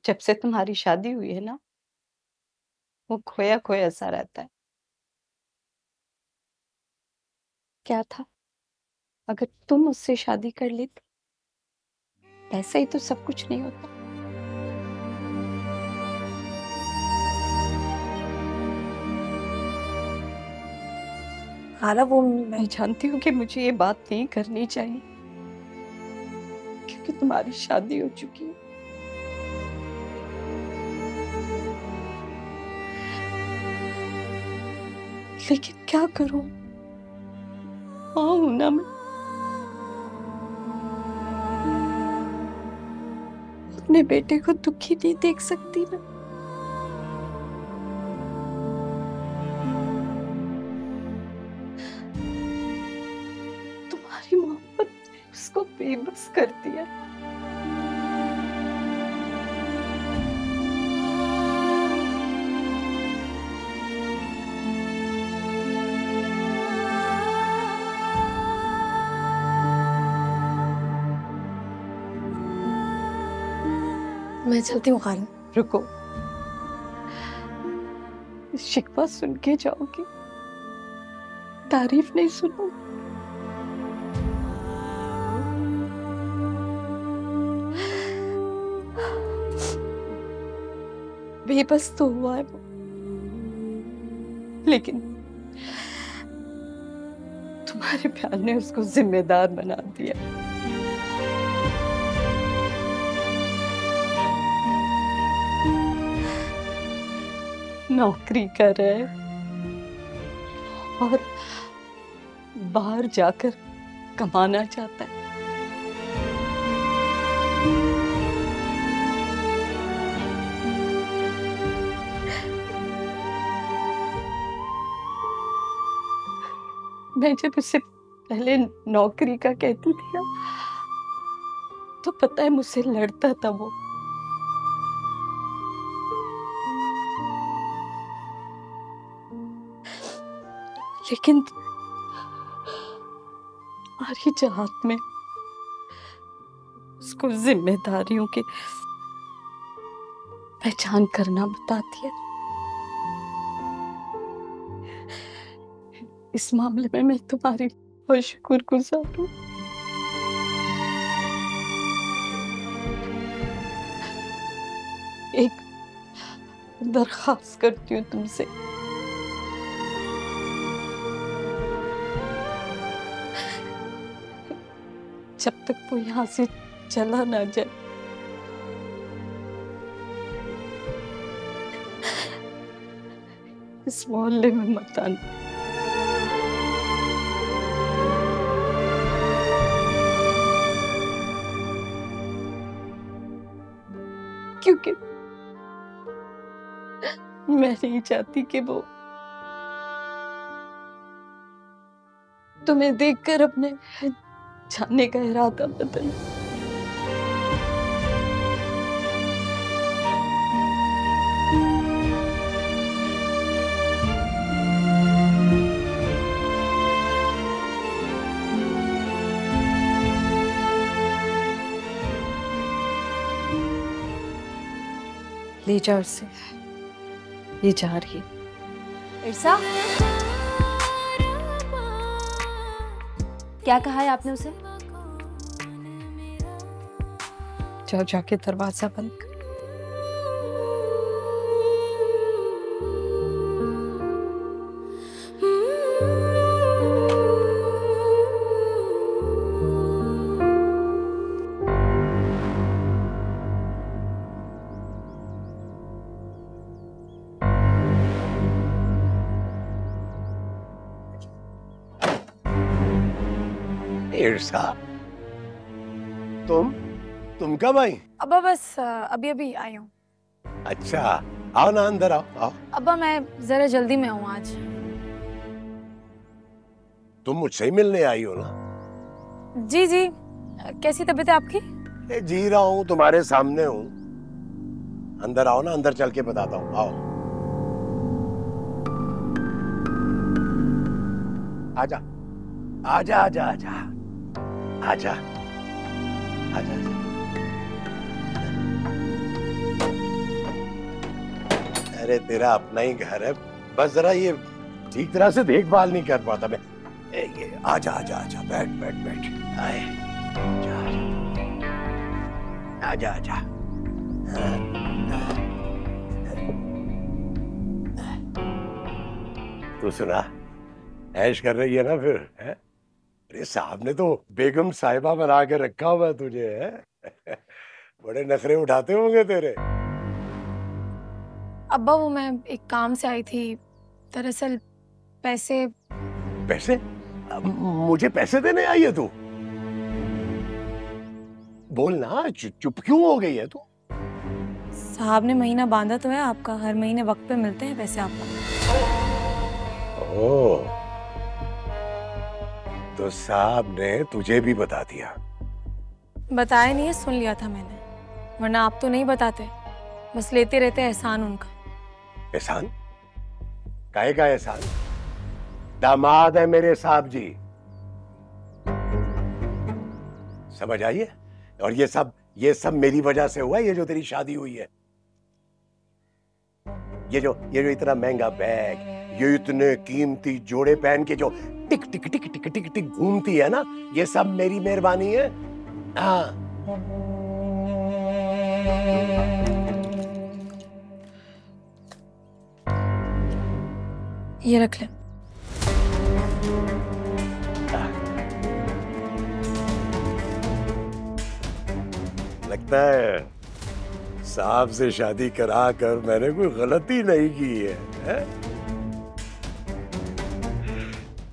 जब से तुम्हारी शादी हुई है ना, वो खोया खोया सा रहता है। क्या था अगर तुम मुझसे शादी कर लेती? ऐसे ही तो सब कुछ नहीं होता। खाला वो मैं जानती हूँ कि मुझे ये बात नहीं करनी चाहिए क्योंकि तुम्हारी शादी हो चुकी है। लेकिन क्या करूं? मां हूं ना मैं। अपने बेटे को दुखी नहीं देख सकती मैं। तुम्हारी मोहब्बत ने उसको बेबस कर दिया। मैं चलती हूँ खाला। रुको, शिकवा सुन के जाओगी, तारीफ नहीं सुनो। बेबस तो हुआ है वो, लेकिन तुम्हारे प्यार ने उसको जिम्मेदार बना दिया। नौकरी कर रहा है और बाहर जाकर कमाना चाहता है। मैं जब उससे पहले नौकरी का कहती थी ना, तो पता है मुझसे लड़ता था वो। लेकिन तुम्हारी चाहत में उसको जिम्मेदारियों की पहचान करना बताती है। इस मामले में मैं तुम्हारी बहुत शुक्रगुजार हूँ। एक दरखास्त करती हूँ तुमसे, जब तक वो यहाँ से चला ना जाए, इस मोहल्ले में मत आना। क्योंकि मैं नहीं चाहती कि वो तुम्हें देखकर अपने जाने का इरादा बदले। ले जाओ उसे, ये जा रही है। इरसा, क्या कहा है आपने उसे? जाओ जाके दरवाजा बंद कर। इरसा, तुम कब आई? अब्बा बस अभी अभी आई हूँ। अच्छा, आओ ना, अंदर आओ आओ। अब्बा मैं जरा जल्दी में हूँ आज। तुम मुझसे ही मिलने आई हो ना? जी जी, कैसी तबीयत है आपकी? जी रहा हूँ, तुम्हारे सामने हूँ। अंदर आओ ना, अंदर चल के बताता हूँ, आओ। आजा आजा आजा आजा आजा आजा आजा। अरे तेरा अपना ही घर है, बस जरा ये ठीक तरह से देखभाल नहीं कर पाता मैं। ये आजा आजा आजा, बैठ बैठ बैठ, आए आजा आजा। तू सुना, ऐश कर रही है ना फिर, है? अरे साहब ने तो बेगम साहिबा बना के रखा हुआ है तुझे, है? बड़े नखरे उठाते होंगे तेरे। अब्बा वो मैं एक काम से आई थी, दरअसल पैसे। पैसे? मुझे पैसे देने आई है तू? बोल ना, चुप क्यों हो गई है तू? साहब ने महीना बांधा तो है आपका, हर महीने वक्त पे मिलते हैं पैसे आपको। ओह, तो साहब ने तुझे भी बता दिया? बताया नहीं है, सुन लिया था मैंने, वरना आप तो नहीं बताते, बस लेते रहते एहसान उनका। एहसान? काहे का एहसान? दामाद है मेरे साहब जी, समझ आई है? और ये सब मेरी वजह से हुआ है, ये जो तेरी शादी हुई है, ये जो इतना महंगा बैग, ये इतने कीमती जोड़े पहन के जो टिक टिक टिक टिक टिक टिक घूमती है ना, ये सब मेरी मेहरबानी है। हाँ, ये रख ले। लगता है साहब से शादी करा कर मैंने कोई गलती नहीं की है, है?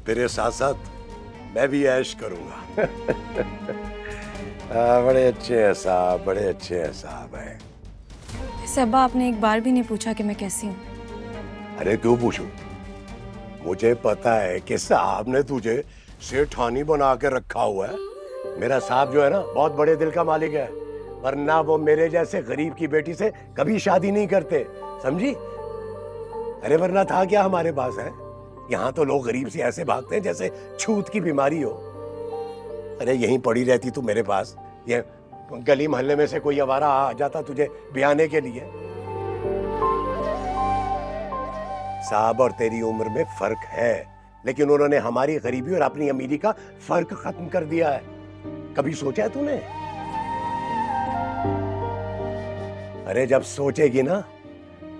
तेरे साथ साथ मैं भी ऐश करूंगा। बड़े अच्छे हैं साहब, बड़े अच्छे हैं साहब है। वैसे अब्बा आपने एक बार भी नहीं पूछा कि मैं कैसी हूँ। अरे क्यों पूछूं? मुझे पता है कि साहब ने तुझे सेठानी बना के रखा हुआ है। मेरा साहब जो है ना, बहुत बड़े दिल का मालिक है, वरना वो मेरे जैसे गरीब की बेटी से कभी शादी नहीं करते, समझी? अरे वरना था क्या हमारे पास, है? यहाँ तो लोग गरीब से ऐसे भागते हैं जैसे छूत की बीमारी हो। अरे यहीं पड़ी रहती तू मेरे पास, ये गली मोहल्ले में से कोई आवारा आ जाता तुझे ब्याने के लिए। साहब और तेरी उम्र में फर्क है, लेकिन उन्होंने हमारी गरीबी और अपनी अमीरी का फर्क खत्म कर दिया है। कभी सोचा है तूने? अरे जब सोचेगी ना,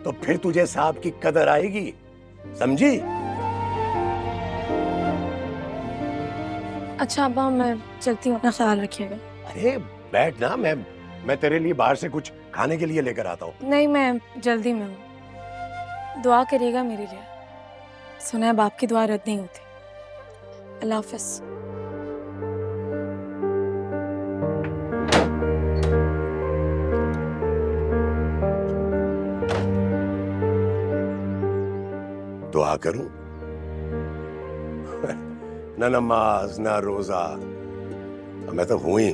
तो फिर तुझे साहब की कदर आएगी, समझी? अच्छा अब्बा, मैं चलती हूँ, अपना ख्याल रखिएगा। अरे बैठ ना, मैं तेरे लिए बाहर से कुछ खाने के लिए लेकर आता हूँ। नहीं, मैं जल्दी में हूँ, दुआ करिएगा मेरे लिए। सुना है बाप की दुआ रद्द नहीं होती। अल्लाह हाफ़िज़। दुआ करूं? न नमाज न रोजा, मैं तो हूं ही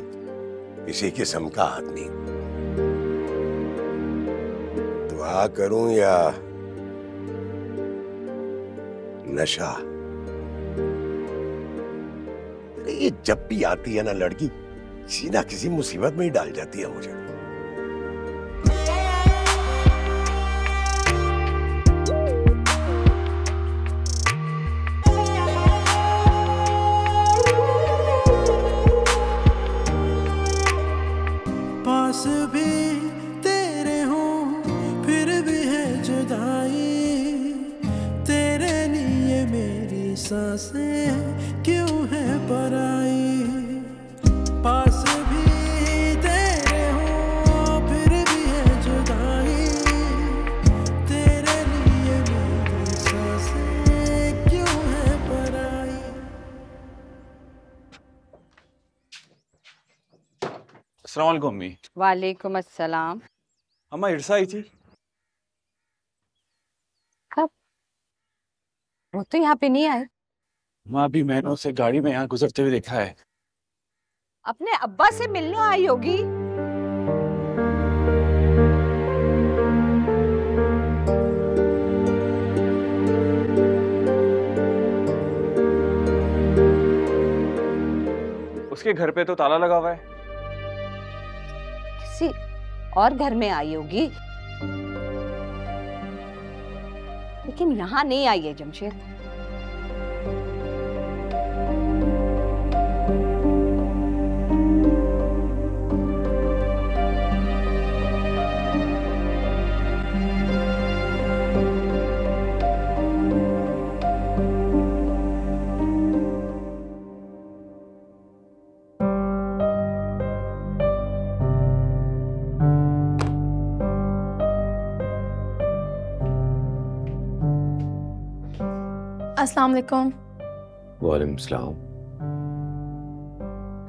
इसी किस्म का आदमी। दुआ करूं या नशा? अरे ये जब भी आती है ना लड़की, किसी ना किसी मुसीबत में ही डाल जाती है मुझे। पास भी तेरे हूँ फिर भी है जुदाई, तेरे लिए मेरी सांसें क्यों है पराई। पास भी तेरे हूँ फिर भी है जुदाई, तेरे लिए मेरी सांसें क्यों है पराई। अस्सलाम वालेकुम अम्मी। वालेकुम अस्सलाम। अम्मा इरसा आई थी? कब? वो तो यहाँ पे नहीं आए। माँ अभी मैंने उसे गाड़ी में यहाँ गुजरते हुए देखा है। अपने अब्बा से मिलने आई होगी। उसके घर पे तो ताला लगा हुआ है। किसी और घर में आई होगी। लेकिन यहाँ नहीं आई है जमशेद। अस्सलाम वालेकुम। वालेकुम सलाम।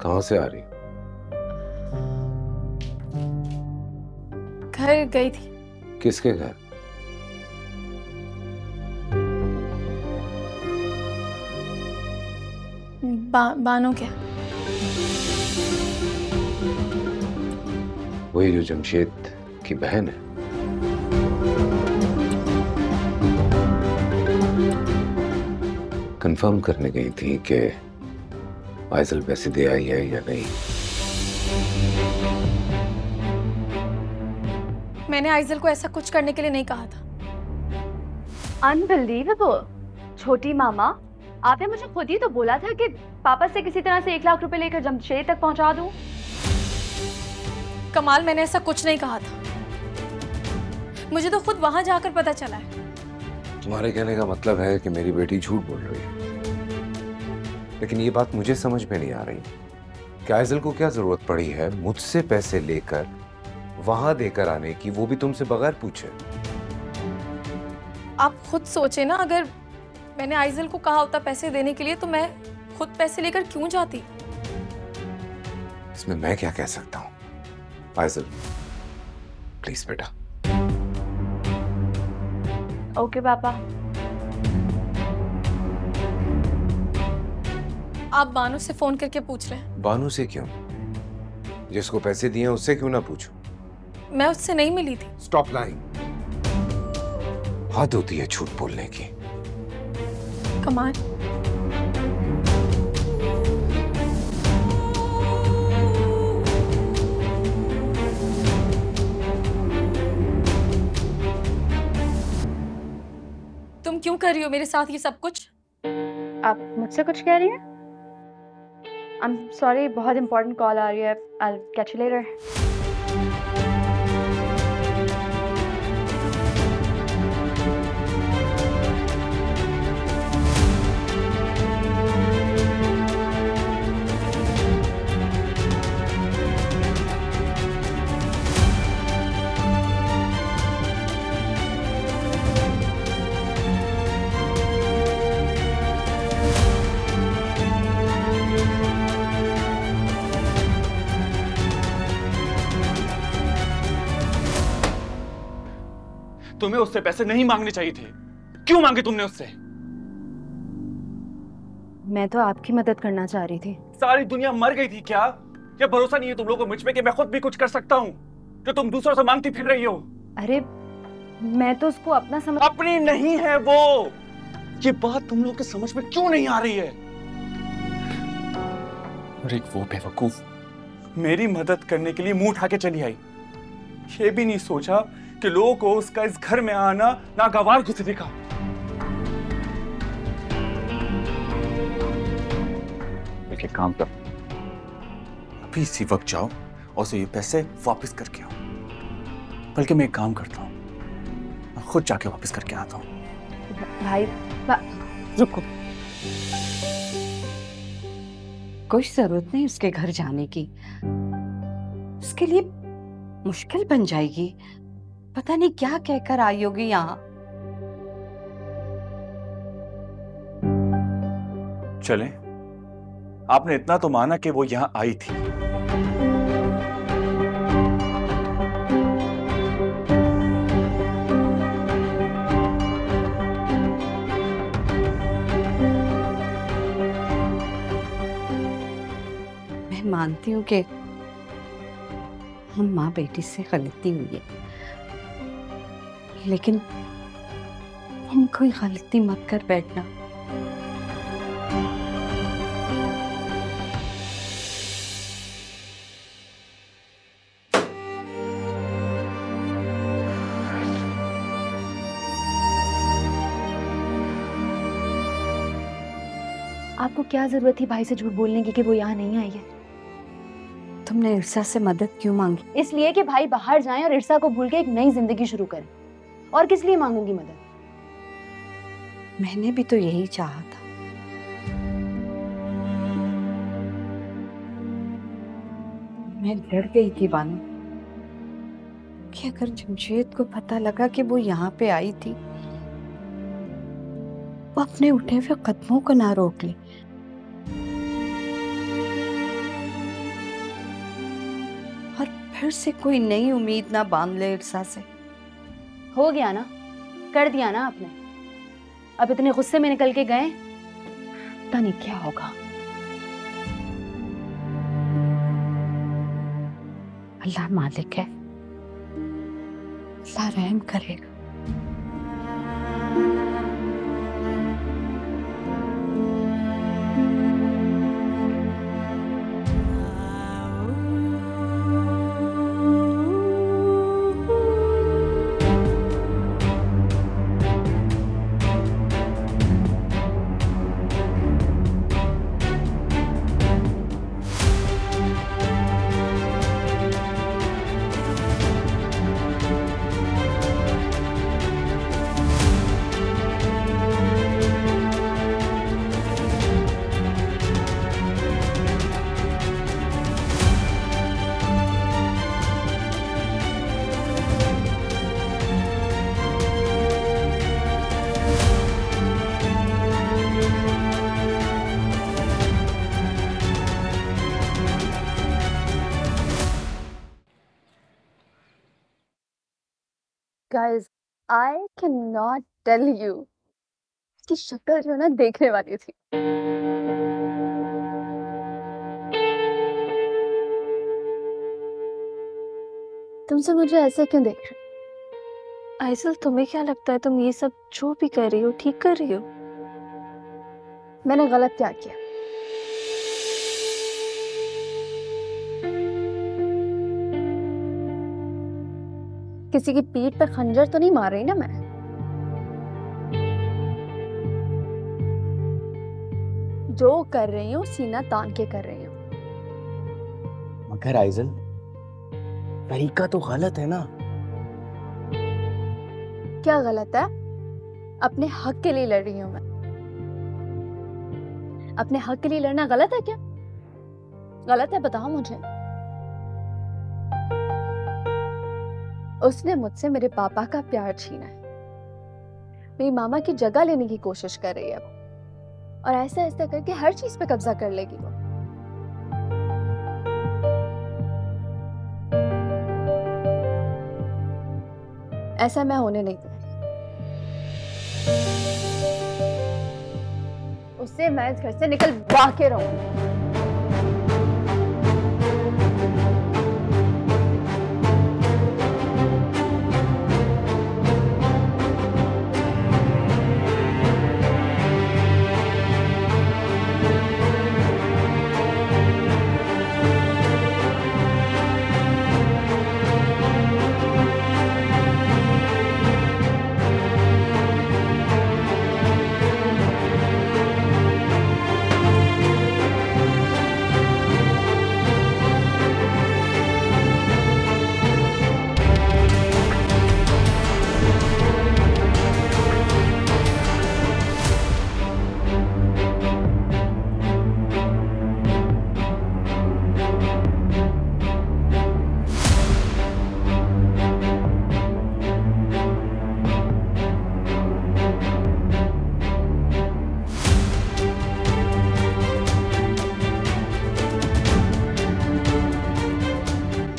कहाँ से आ रही? घर गई थी। किसके घर? बानो क्या? वही जो जमशेद की बहन है। कंफर्म करने गई थी कि आइजल पैसे दे आई है या नहीं। मैंने आइजल को ऐसा कुछ करने के लिए नहीं कहा था। अनबिलीवेबल। छोटी मामा, आपने मुझे खुद ही तो बोला था कि पापा से किसी तरह से 1 लाख रुपए लेकर जमशेद तक पहुंचा दूं। कमाल, मैंने ऐसा कुछ नहीं कहा था। मुझे तो खुद वहां जाकर पता चला है। तुम्हारे कहने का मतलब है कि मेरी बेटी झूठ बोल रही है, लेकिन ये बात मुझे समझ में नहीं आ रही कि आइजल को क्या जरूरत पड़ी है मुझसे पैसे लेकर वहां देकर आने की, वो भी तुमसे बगैर पूछे। आप खुद सोचे ना, अगर मैंने आइजल को कहा होता पैसे देने के लिए तो मैं खुद पैसे लेकर क्यों जाती? इसमें मैं क्या कह सकता हूँ? आइजल प्लीज बेटा। ओके पापा। आप बानो से फोन करके पूछ लें। बानू से क्यों? जिसको पैसे दिए उससे क्यों ना पूछूं? मैं उससे नहीं मिली थी। Stop lying. हद होती है झूठ बोलने की। कमाल, तुम क्यों कर रही हो मेरे साथ ये सब कुछ? आप मुझसे कुछ कह रही हैं? आई एम सॉरी, बहुत इंपॉर्टेंट कॉल आ रही है। I'll catch you later. तुम्हें उससे पैसे नहीं मांगने चाहिए थे। क्यों मांगे तुमने उससे? मैं तो आपकी मदद करना चाह रही थी। सारी दुनिया मर गई थी क्या? क्या भरोसा नहीं है तुम लोगों को मुझ पे कि मैं खुद भी कुछ कर सकता हूँ, जो तुम दूसरों से मांगती फिर रही हो? अरे मैं तो उसको अपना समझ। अपनी नहीं है वो। ये बात तुम लोग के समझ में क्यों नहीं आ रही है? और एक वो बेवकूफ मेरी मदद करने के लिए मुंह उठा के चली आई। ये भी नहीं सोचा कि लोगों को उसका इस घर में आना नागवार गुजरेगा। एक काम कर, अभी इसी वक्त जाओ और उसे ये पैसे वापस करके आओ। बल्कि मैं एक काम करता हूँ, मैं खुद जाके वापस करके आता हूँ। भाई रुको, कोई जरूरत नहीं उसके घर जाने की। उसके लिए मुश्किल बन जाएगी। पता नहीं क्या कहकर आई होगी यहाँ। चलें, आपने इतना तो माना कि वो यहाँ आई थी। मैं मानती हूँ कि हम माँ बेटी से गलती हुई है, लेकिन हम कोई गलती मत कर बैठना। आपको क्या जरूरत थी भाई से झूठ बोलने की कि वो यहाँ नहीं आई है? तुमने इरसा से मदद क्यों मांगी? इसलिए कि भाई बाहर जाएं और इरसा को भूल के एक नई जिंदगी शुरू करें। और किस लिए मांगूंगी मदद? मैंने भी तो यही चाहा था। मैं डर गई थी बानो कि अगर जमशेद को पता लगा कि वो यहाँ पे आई थी, वो अपने उठे हुए कदमों को ना रोक ले। और फिर से कोई नई उम्मीद ना बांध ले इरसा से। हो गया ना, कर दिया ना आपने। अब इतने गुस्से में निकल के गए, पता नहीं क्या होगा। अल्लाह मालिक है, अल्लाह रहम करेगा। Guys, I cannot tell you, इसकी शक्ल जो है ना देखने वाली थी। तुमसे मुझे ऐसे क्यों देख रहे? आइसल, तुम्हें क्या लगता है तुम ये सब जो भी कर रही हो ठीक कर रही हो? मैंने गलत क्या किया? किसी की पीठ पे खंजर तो नहीं मार रही ना मैं? जो कर रही हूँ सीना तान के कर रही हूँ। मगर आइजल, तरीका तो गलत है ना। क्या गलत है? अपने हक के लिए लड़ रही हूँ मैं। अपने हक के लिए लड़ना गलत है क्या? गलत है, बताओ मुझे। उसने मुझसे मेरे पापा का प्यार छीना है, मेरी मामा की जगह लेने की कोशिश कर रही है वो, और ऐसा ऐसा करके हर चीज पे कब्जा कर लेगी वो। ऐसा मैं होने नहीं दूंगी। उससे मैं इस घर से निकलवा के रहूंगी।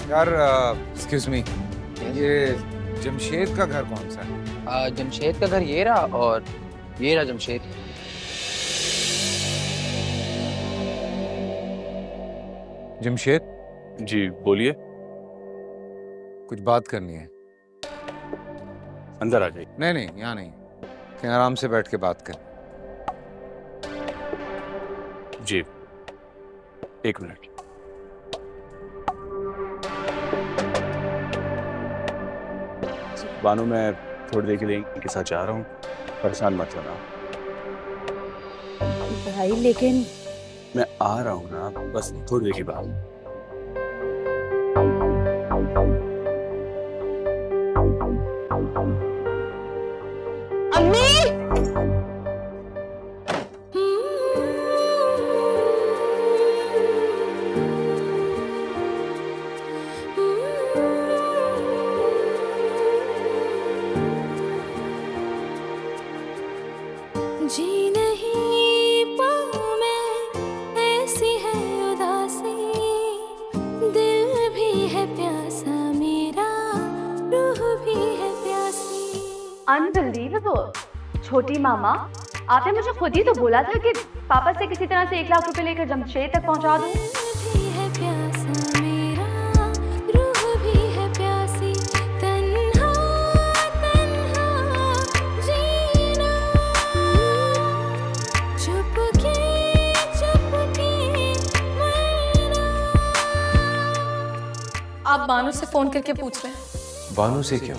यार एक्सक्यूज मी, ये जमशेद का घर कौन सा है? जमशेद का घर ये रहा, और ये रहा जमशेद। जमशेद जी बोलिए। कुछ बात करनी है। अंदर आ जाइए। नहीं नहीं, यहाँ नहीं, कहीं आराम से बैठ के बात कर। जी एक मिनट। बानो, मैं थोड़ी देर के लिए इनके साथ जा रहा हूँ, परेशान मत होना। भाई लेकिन मैं आ रहा हूँ ना, बस थोड़ी देर के बाद। जी नहीं पाऊं मैं, ऐसी है उदासी, दिल भी है प्यासा मेरा, रूह भी है प्यासी। अनबिलीवेबल। छोटी मामा, आपने मुझे खुद ही तो बोला था कि पापा से किसी तरह से 1 लाख रुपए लेकर जमशेद तक पहुंचा दूं। भी है प्यासा मेरा, रूह भी है प्यासी, तन्हा तन्हा जीना, चुपके चुपके मरना। आप बानू से फोन करके पूछ रहे हैं? बानू से क्यों?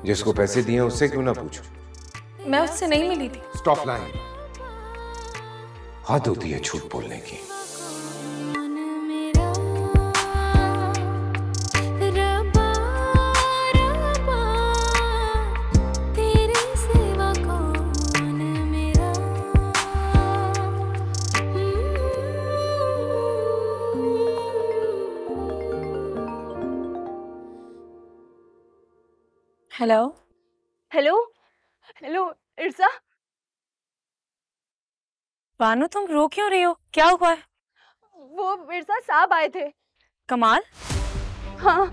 जिसको पैसे दिए उससे क्यों ना पूछो? मैं उससे नहीं मिली थी। Stop lying. हद होती है झूठ बोलने की। Hello hello hello Irsa. Banu, तुम रो क्यों रही हो? क्या हुआ है? वो मिर्जा साहब आए थे। कमाल? हाँ,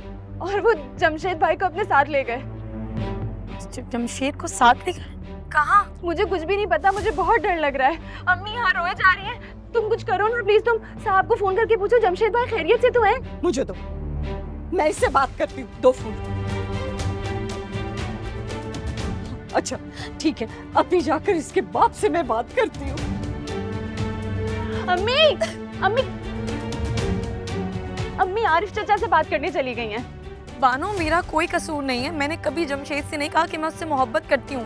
और वो जमशेद भाई को अपने साथ ले गए। जमशेद को साथ ले गए? कहाँ? मुझे कुछ भी नहीं पता, मुझे बहुत डर लग रहा है। अम्मी यहाँ रोए जा रही हैं। तुम कुछ करो ना प्लीज। तुम साहब को फोन करके पूछो जमशेद भाई खैरियत से तो हैं? मुझे दो, मैं इससे बात करती हूँ। 2 फूल। अच्छा ठीक है, अभी जाकर इसके बाप से मैं बात करती हूँ। अम्मी अम्मी अम्मी आरिफ चाचा से बात करने चली गई हैं। बानो, मेरा कोई कसूर नहीं है। मैंने कभी जमशेद से नहीं कहा कि मैं उससे मोहब्बत करती हूँ।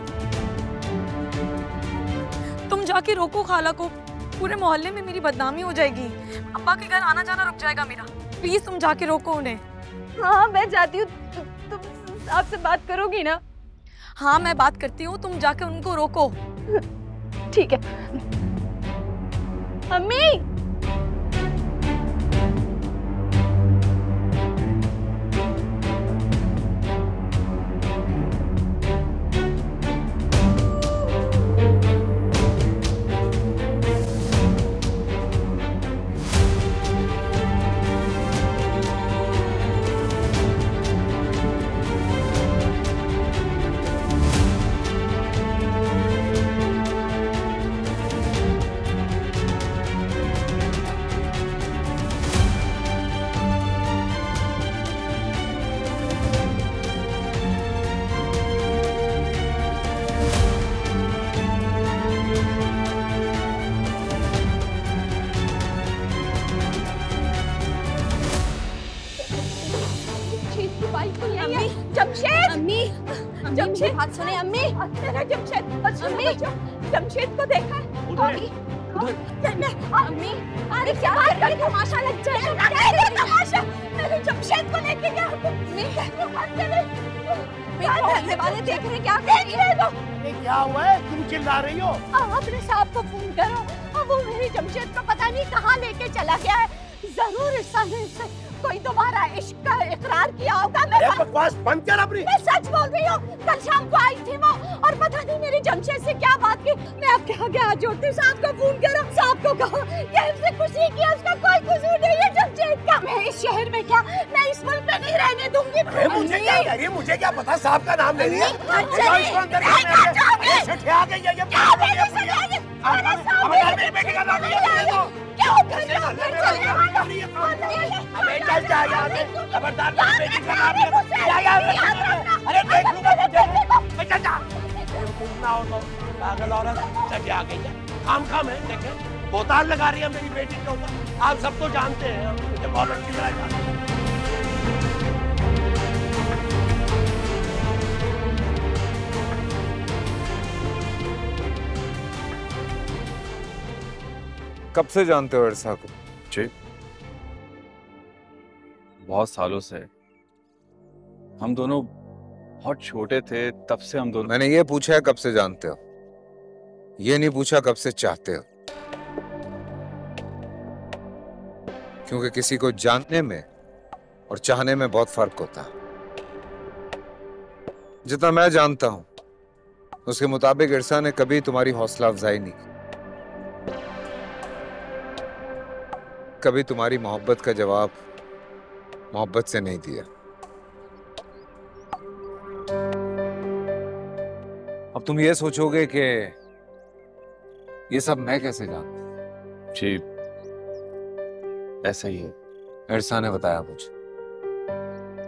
तुम जाके रोको खाला को, पूरे मोहल्ले में मेरी बदनामी हो जाएगी। अब्बा के घर आना जाना रुक जाएगा मेरा। प्लीज तुम जाके रोको उन्हें। हाँ मैं जाती हूँ। तुम आपसे बात करोगी ना? हाँ मैं बात करती हूँ, तुम जाके उनको रोको। ठीक है। अम्मी जमशेद, अम्मी जमशेद बात सुने। अम्मी मेरा जमशेद, अम्मी जमशेद को देखा है? अम्मी अरे क्या तमाशा लग जाए। तमाशा मेरे जमशेद को लेके गया। धरने वाले देख रहे क्या देख रहे हो? क्या हुआ है? तुम चिल्ला रही हो? अपने साहब को फोन करो। अब वो मेरे जमशेद को पता नहीं कहाँ लेके चला गया है। जरूर इससे कोई तुम्हारा इश्क का इकरार किया होगा। मैं बकवास बंद कर अपनी। मैं सच बोल रही हूँ। कल शाम को आई थी वो और पता नहीं मेरी जमशेद से क्या बात की। मैं आपके आगे हाथ जोड़ती हूँ, साहब को फोन करो। साहब को कहो कि हमसे खुशी की, उसका कोई कसूर नहीं है जमशेद का। मैं इस शहर में क्या, मैं इस मुल्क में नहीं रहने दूंगी। मुझे क्या पता, साहब का नाम ले लिया। पागल औरत सजा गई है। खाम है, देखें बोताल लगा रही है मेरी बेटी के ऊपर। आप सब तो जानते हैं, मुझे बहुत अच्छी तरह जानते हैं। कब से जानते हो इरसा को? जी, बहुत सालों से। हम दोनों बहुत छोटे थे, तब से हम दोनों। मैंने ये पूछा है कब से जानते हो, ये नहीं पूछा कब से चाहते हो। क्योंकि किसी को जानने में और चाहने में बहुत फर्क होता है। जितना मैं जानता हूं उसके मुताबिक इरसा ने कभी तुम्हारी हौसला अफजाई नहीं की, कभी तुम्हारी मोहब्बत का जवाब मोहब्बत से नहीं दिया। अब तुम ये सोचोगे कि ये सब मैं कैसे जानता? जी, ऐसा ही है। इरसा ने बताया मुझे।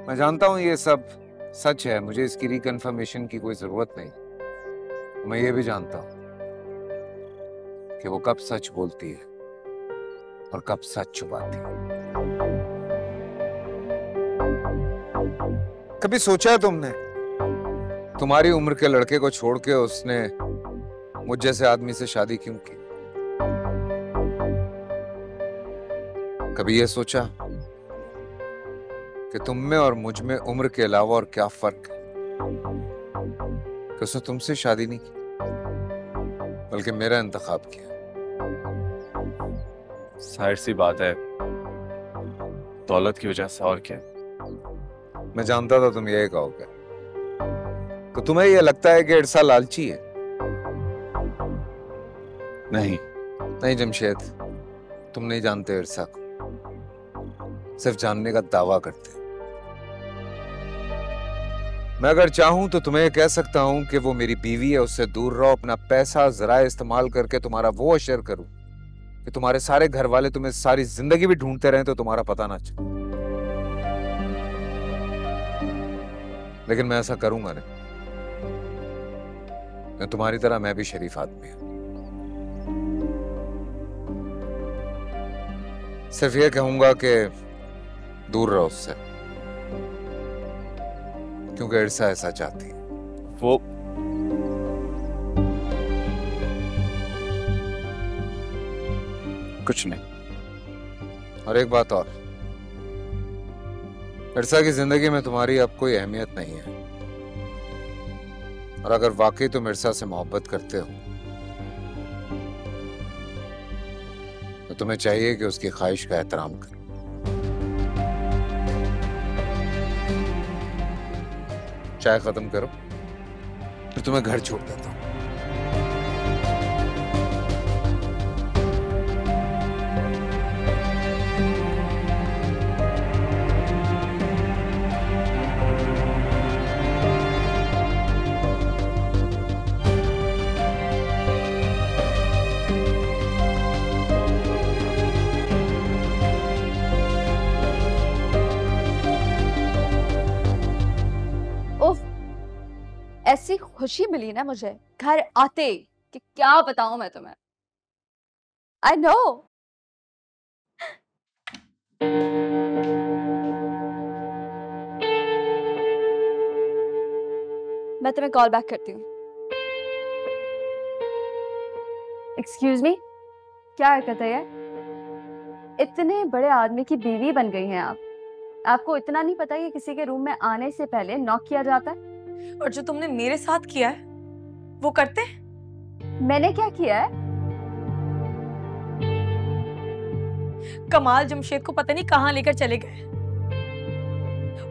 मैं जानता हूं ये सब सच है, मुझे इसकी रिकन्फर्मेशन की कोई जरूरत नहीं। मैं ये भी जानता हूं कि वो कब सच बोलती है और कब सच छुपाती है। कभी सोचा है तुमने तुम्हारी उम्र के लड़के को छोड़ के उसने मुझ जैसे आदमी से शादी क्यों की? कभी ये सोचा कि तुम में और मुझ में उम्र के अलावा और क्या फर्क है कि उसने तुमसे शादी नहीं की बल्कि मेरा इंतखाब किया? जाहिर सी बात है, दौलत की वजह से। और क्या? मैं जानता था तुम यही कहोगे। तो तुम्हें यह लगता है कि इरसा लालची है? नहीं जमशेद, तुम नहीं जानते इरसा को, सिर्फ जानने का दावा करते। मैं अगर चाहूं तो तुम्हें कह सकता हूं कि वो मेरी बीवी है, उससे दूर रहो। अपना पैसा जरा इस्तेमाल करके तुम्हारा वो अशर करूं कि तुम्हारे सारे घर वाले तुम्हें सारी जिंदगी भी ढूंढते रहे तो तुम्हारा पता ना चले। लेकिन मैं ऐसा करूंगा नहीं। तुम्हारी तरह मैं भी शरीफ आदमी हूं। सिर्फ ये कहूंगा कि दूर रहो उससे, क्योंकि इरसा ऐसा चाहती है। वो कुछ नहीं। और एक बात और, इरसा की जिंदगी में तुम्हारी अब कोई अहमियत नहीं है। और अगर वाकई तुम इरसा से मोहब्बत करते हो तो तुम्हें चाहिए कि उसकी ख्वाहिश का एहतराम करो। चाय खत्म करो, फिर तुम्हें घर छोड़ देता हूं। ऐसी खुशी मिली ना मुझे घर आते कि क्या बताऊं मैं तुम्हें। I know. मैं तुम्हें कॉल बैक करती हूँ। एक्सक्यूज मी, क्या हरकत है ये? इतने बड़े आदमी की बीवी बन गई हैं आप। आपको इतना नहीं पता कि किसी के रूम में आने से पहले नॉक किया जाता है? और जो तुमने मेरे साथ किया है वो करते? मैंने क्या किया है? कमाल जमशेद को पता नहीं कहां लेकर चले गए।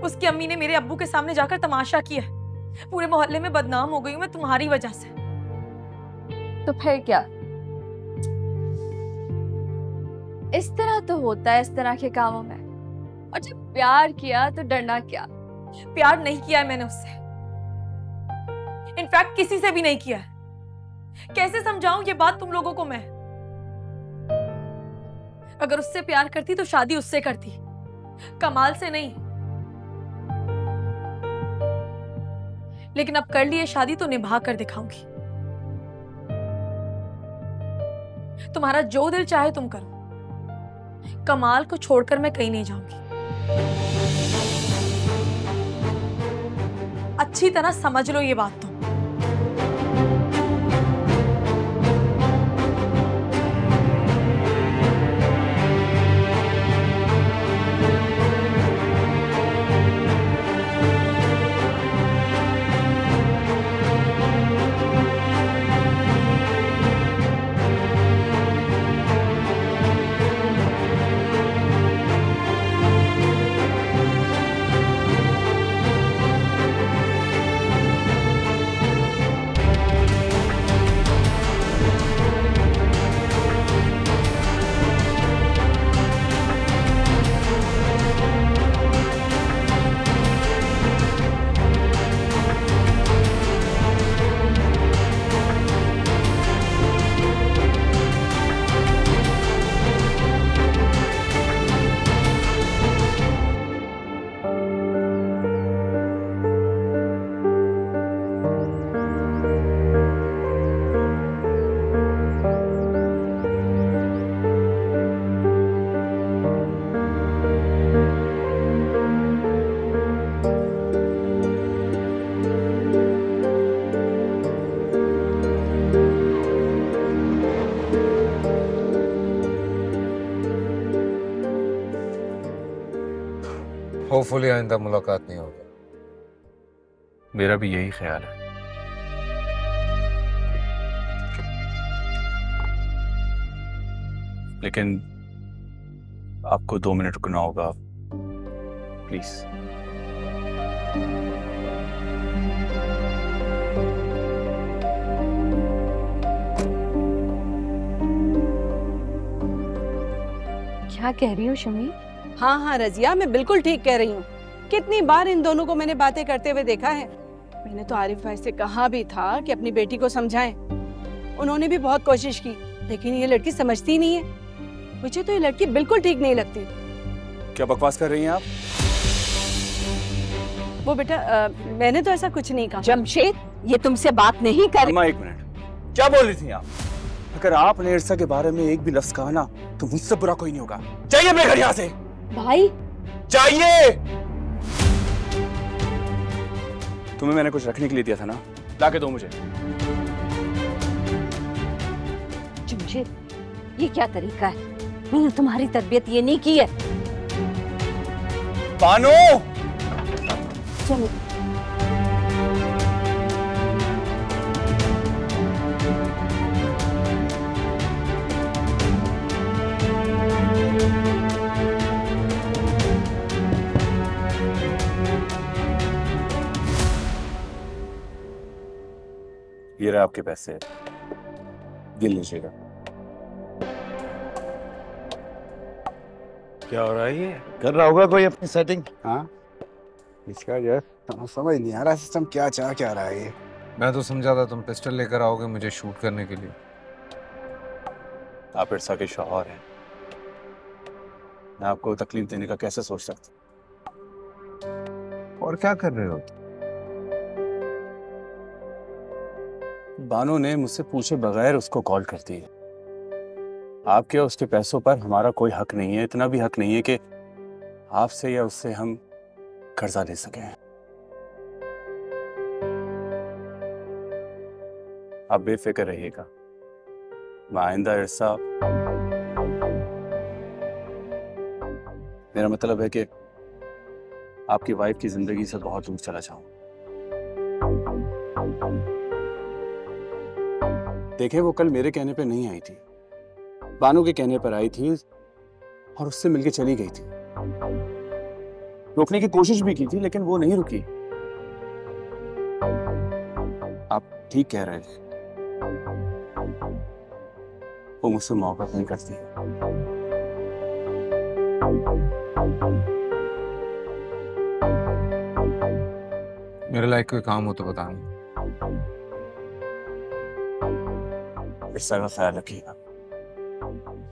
उसकी अम्मी ने मेरे अब्बू के सामने जाकर तमाशा किया। पूरे मोहल्ले में बदनाम हो गई हूं मैं तुम्हारी वजह से। तो फिर क्या? इस तरह तो होता है इस तरह के कामों में। और जब प्यार किया तो डरना क्या? प्यार नहीं किया है मैंने उससे, इनफैक्ट किसी से भी नहीं किया है। कैसे समझाऊं ये बात तुम लोगों को मैं? अगर उससे प्यार करती तो शादी उससे करती, कमाल से नहीं। लेकिन अब कर लिए शादी तो निभा कर दिखाऊंगी। तुम्हारा जो दिल चाहे तुम करो, कमाल को छोड़कर मैं कहीं नहीं जाऊंगी। अच्छी तरह समझ लो ये बात। तुम होपफुली आइंदा मुलाकात नहीं होगी। मेरा भी यही ख्याल है। लेकिन आपको 2 मिनट रुकना होगा, प्लीज। क्या कह रही हो शमी? हाँ हाँ रजिया, मैं बिल्कुल ठीक कह रही हूँ। कितनी बार इन दोनों को मैंने बातें करते हुए देखा है। मैंने तो आरिफ भाई से कहा भी था कि अपनी बेटी को समझाएं। उन्होंने भी बहुत कोशिश की, लेकिन ये लड़की समझती नहीं है। मुझे तो ये लड़की बिल्कुल ठीक नहीं लगती। क्या बकवास कर रही हैं आप? वो बेटा मैंने तो ऐसा कुछ नहीं कहा। जमशेद, ये तुमसे बात नहीं कर। अम्मा एक मिनट, क्या बोल रही थी आप? अगर आपने इरसा के बारे में एक भी लफ्ज कहा ना तो मुझसे बुरा कोई नहीं होगा। चाहिए अपने घर यहाँ से। भाई चाहिए। तुम्हें मैंने कुछ रखने के लिए दिया था ना, लाके दो मुझे। जमशेद, ये क्या तरीका है? मैंने तुम्हारी तरबियत ये नहीं की है। बानो, चलो ये रहा आपके पैसे, गिन लीजिएगा। क्या हो रहा है? ये कर रहा होगा कोई अपनी सेटिंग। हाँ, इसका जो है समझ नहीं आ रहा सिस्टम क्या चाह क्या रहा है ये। मैं तो समझा था तुम पिस्टल लेकर आओगे मुझे शूट करने के लिए। आप इरसा के शौहर हैं, मैं आपको तकलीफ देने का कैसे सोच सकता? और क्या कर रहे हो? बानो ने मुझसे पूछे बगैर उसको कॉल कर दी। आपके और उसके पैसों पर हमारा कोई हक नहीं है, इतना भी हक नहीं है कि आपसे या उससे हम कर्जा ले सकें। आप बेफिक्र रहिएगा, मैं आइंदा इरसा, मेरा मतलब है कि आपकी वाइफ की जिंदगी से बहुत दूर चला जाऊं। देखे, वो कल मेरे कहने पे नहीं आई थी, बानो के कहने पर आई थी और उससे मिलके चली गई थी। रोकने की कोशिश भी की थी लेकिन वो नहीं रुकी। आप ठीक कह रहे थे, वो मुझसे मोहब्बत नहीं करती। मेरे लायक कोई काम हो तो बताना। इस तरह ख्याल रखिएगा,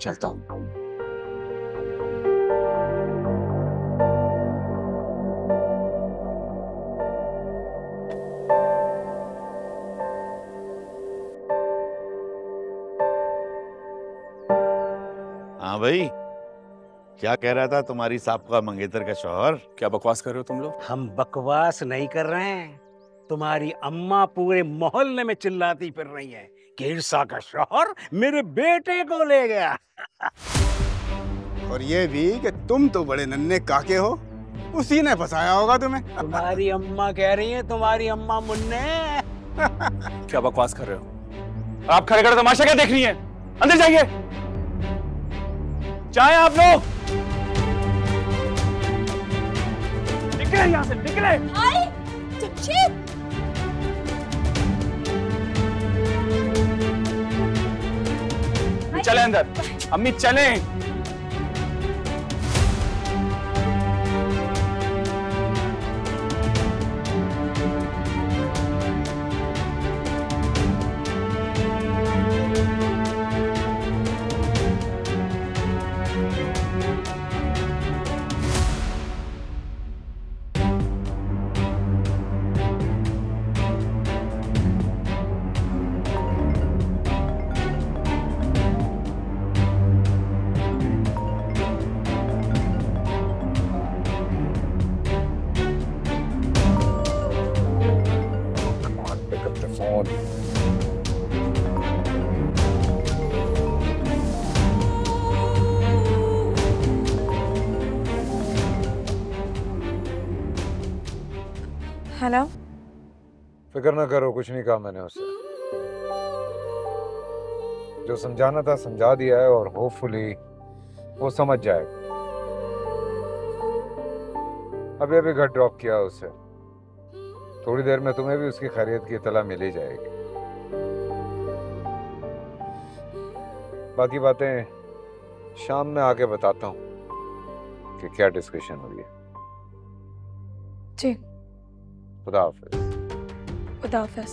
चलता हूं। हाँ भाई, क्या कह रहा था तुम्हारी साहब मंगेतर का शौहर? क्या बकवास कर रहे हो तुम लोग? हम बकवास नहीं कर रहे हैं। तुम्हारी अम्मा पूरे मोहल्ले में चिल्लाती फिर रही है कि इरसा का शौहर मेरे बेटे को ले गया। और ये भी कि तुम तो बड़े नन्हे काके हो, उसी ने फंसाया होगा तुम्हें। तुम्हारी अम्मा कह रही है, तुम्हारी अम्मा मुन्ने। क्या बकवास कर रहे हो आप? खड़े खड़े तमाशा क्या देख रही हैं? अंदर जाइए, चाहे आप लोग निकले यहाँ से, निकले। जमशेद, चले अंदर। अम्मी चलें। हेलो। फिक्र ना करो, कुछ नहीं कहा मैंने उसे। जो समझाना था समझा दिया है और होपफुली वो समझ जाएगा। अभी अभी घर ड्रॉप किया उसे, थोड़ी देर में तुम्हें भी उसकी खैरियत की इत्तला मिल ही जाएगी। बाकी बातें शाम में आके बताता हूँ कि क्या डिस्कशन हुई है। जी। खुदा हाफिज। खुदा हाफिज।